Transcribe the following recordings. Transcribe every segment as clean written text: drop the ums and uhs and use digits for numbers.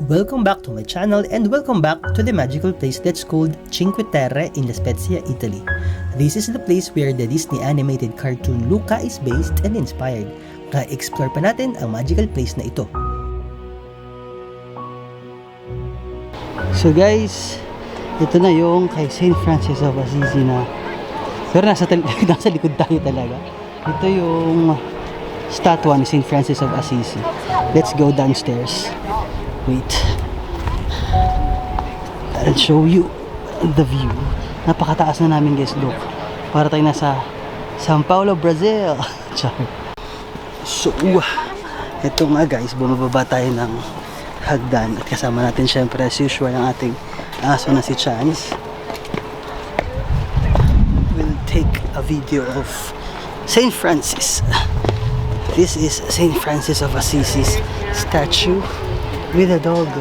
Welcome back to my channel and welcome back to the magical place that's called Cinque Terre in La Spezia, Italy. This is the place where the Disney animated cartoon Luca is based and inspired. Kaya explore pa natin ang magical place na ito. So guys, ito na yung kay St. Francis of Assisi na. Pero nasa likod tayo talaga. Ito yung statue ni St. Francis of Assisi. Let's go downstairs. Wait. I'll show you the view. Napakataas na namin guys, look. Para tayo nasa São Paulo, Brazil. So, ito nga guys, bumababa tayo ng hagdan. At kasama natin syempre as usual ang ating aso na si Chance. We'll take a video of St. Francis. This is St. Francis of Assisi's statue with a dog.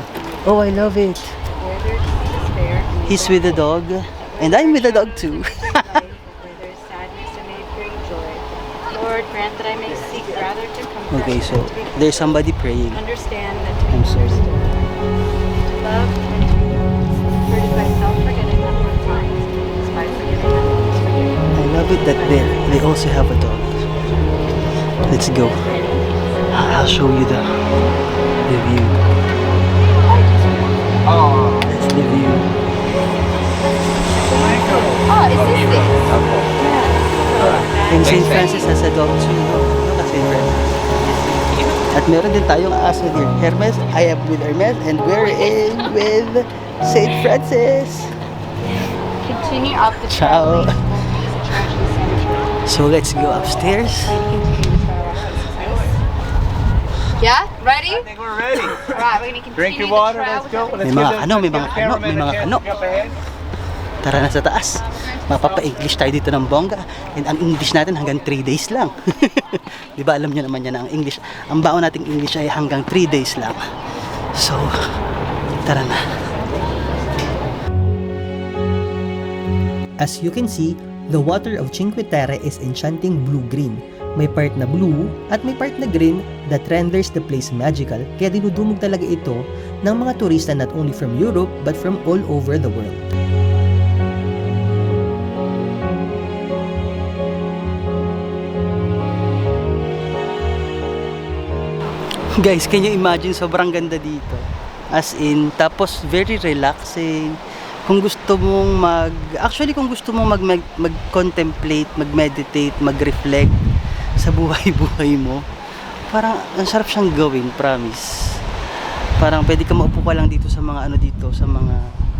Oh, I love it. He's with a dog, and I'm with a dog too. Okay, so there's somebody praying. Understand that I'm sorry. love and to be converted by self-forgetting times, by forgetting that I love it that they also have a dog. Let's go. I'll show you the view. Oh, That's the view. Oh, is this it? And St. Francis has a dog too. Look at St. Francis. At meron din tayong aso here. Hermes, I am with Hermes, and we're in with St. Francis. Continue up the Ciao. trail. So let's go upstairs. Yeah? Ready? I think we're ready. Alright, we're gonna continue Drink your the water, trail let's go. with Let's May mga give the- ano, may let's mga give the cameraman may mga a chance ano. to jump ahead. Tara na sa taas. Mapapa-English tayo dito ng bongga. And ang English natin hanggang 3 days lang. Di ba alam niyo naman yan na ang English. Ang baon nating English ay hanggang 3 days lang. So, tara na. As you can see, the water of Cinque Terre is enchanting blue-green. May part na blue at may part na green that renders the place magical, kaya dinudumog talaga ito ng mga turista not only from Europe but from all over the world. Guys, can you imagine sobrang ganda dito? As in, tapos very relaxing. Kung gusto mong kung gusto mong mag-contemplate, mag-meditate, mag-reflect sa buhay-buhay mo, parang ang sarap siyang gawin, promise. Parang pwede ka maupo ka lang dito sa mga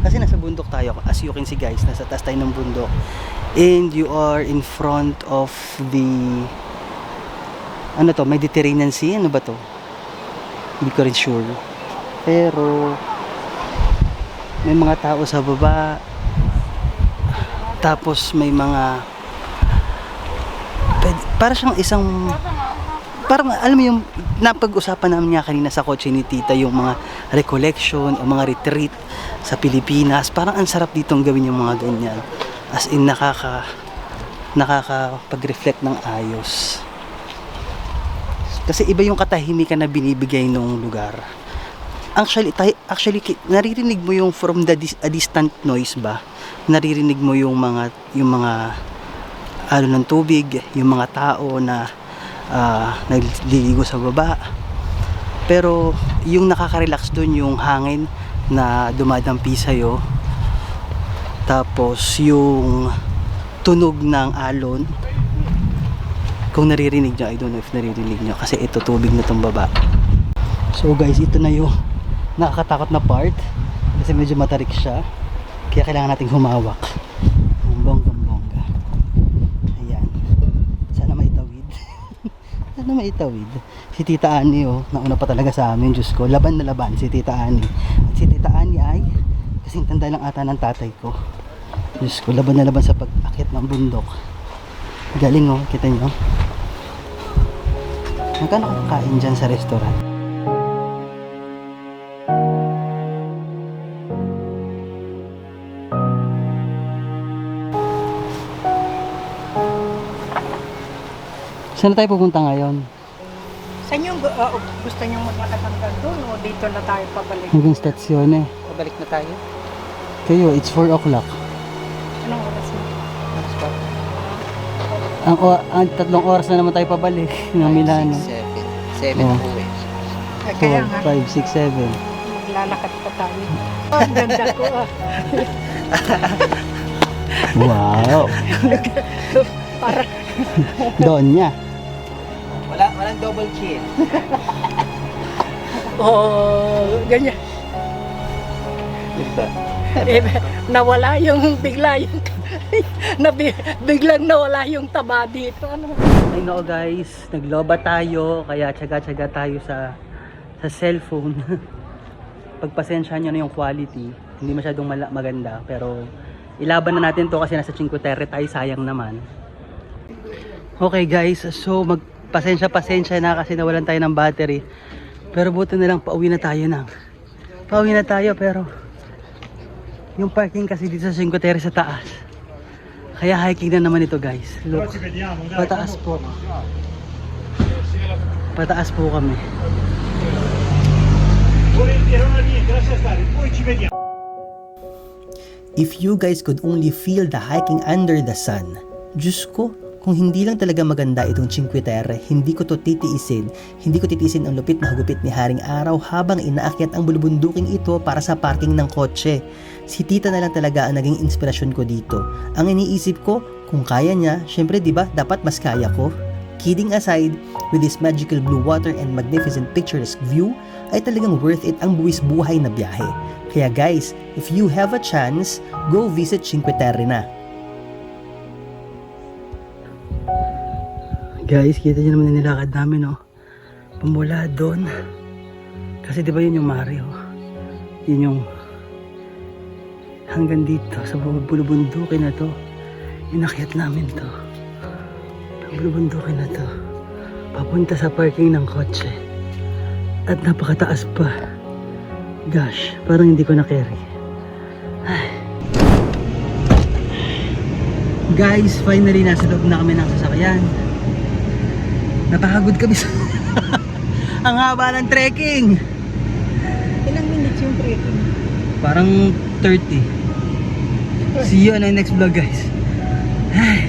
kasi nasa bundok tayo, as you can see guys, nasa taas tayo ng bundok. And you are in front of the Mediterranean Sea, ano ba to? Hindi ko rin sure. Pero may mga tao sa baba. Tapos may mga para siyang parang alam mo yung napag-usapan namin nga kanina sa kotse ni Tita, yung mga recollection o mga retreat sa Pilipinas. Parang ang sarap ditong gawin yung mga ganyan. As in nakakapag-reflect ng ayos. Kasi iba yung katahimikan na binibigay nung lugar. Actually, naririnig mo yung from a distant noise ba? Naririnig mo yung mga ng tubig, yung mga tao na nagliligo sa baba. Pero yung nakaka-relax doon yung hangin na dumadampi sa'yo. Tapos yung tunog ng alon. Kung naririnig nyo, I don't know if naririnig nyo kasi ito tubig na itong baba. So guys, ito na yung nakakatakot na part kasi medyo matarik siya, kaya kailangan nating humawak ng bonggang-bongga. Ayan, sana maitawid. Sana maitawid. Si Tita Ani, nauna pa talaga sa amin. Diyos ko, laban na laban si Tita Ani. At si Tita Ani ay kasing tanda lang ata ng tatay ko. Diyos ko, laban na laban sa pag-akyat ng bundok. Galing, kita nyo. Magkano kakain dyan sa restaurant? Saan tayo pupunta ngayon? Saan yung gusto nyo maglakad hanggang doon o dito na tayo pabalik? Hanggang stasyon eh. Pabalik na tayo. Kayo, it's 4 o'clock. Anong oras mo? Ang 3 oras na naman tayo pabalik ng Milano. 7 Oh. uwi. Kaya nga, 4, 5, 6, 7. maglalakad pa tayo. Oh, ang ganda ko ah. Wow! Para Donya. Walang double chin. ganyan. Diba? Nawala yung biglang nawala yung taba dito. Ano? I know guys, nagloba tayo, kaya tsaga-tsaga tayo sa cellphone. Pagpasensya nyo na yung quality, hindi masyadong maganda, pero ilaban na natin to kasi nasa Cinque Terre tayo, sayang naman. Okay guys, so pasensya na kasi nawalan tayo ng battery. Pero buti na lang pauwi na tayo pero yung parking kasi dito sa Cinque Terre sa taas. Kaya hiking na naman ito guys. Look, pataas po. Pataas po kami. If you guys could only feel the hiking under the sun. Diyos ko, kung hindi lang talaga maganda itong Cinque Terre, hindi ko titiisin ang lupit na hagupit ni Haring Araw habang inaakyat ang bulubunduking ito para sa parking ng kotse. Si tita na lang talaga ang naging inspirasyon ko dito. Ang iniisip ko, kung kaya niya, syempre diba, dapat mas kaya ko. Kidding aside, with this magical blue water and magnificent picturesque view, ay talagang worth it ang buwis buhay na biyahe. Kaya guys, if you have a chance, go visit Cinque Terre na. Guys, kita nyo naman yung nilakad namin, oh. Pamula doon. Kasi diba yun yung Mario? Yun yung hanggang dito sa bulubundukin na to. Inakyat namin to. Ang bulubundukin na to. Papunta sa parking ng kotse. At napakataas pa. Gosh, parang hindi ko na-carry. Ay. Guys, finally nasa loob na kami ng sasakyan. Napakagod kami sa ang haba ng trekking. Ilang minutes yung trekking? Parang 30. See you on our next vlog guys. Ay,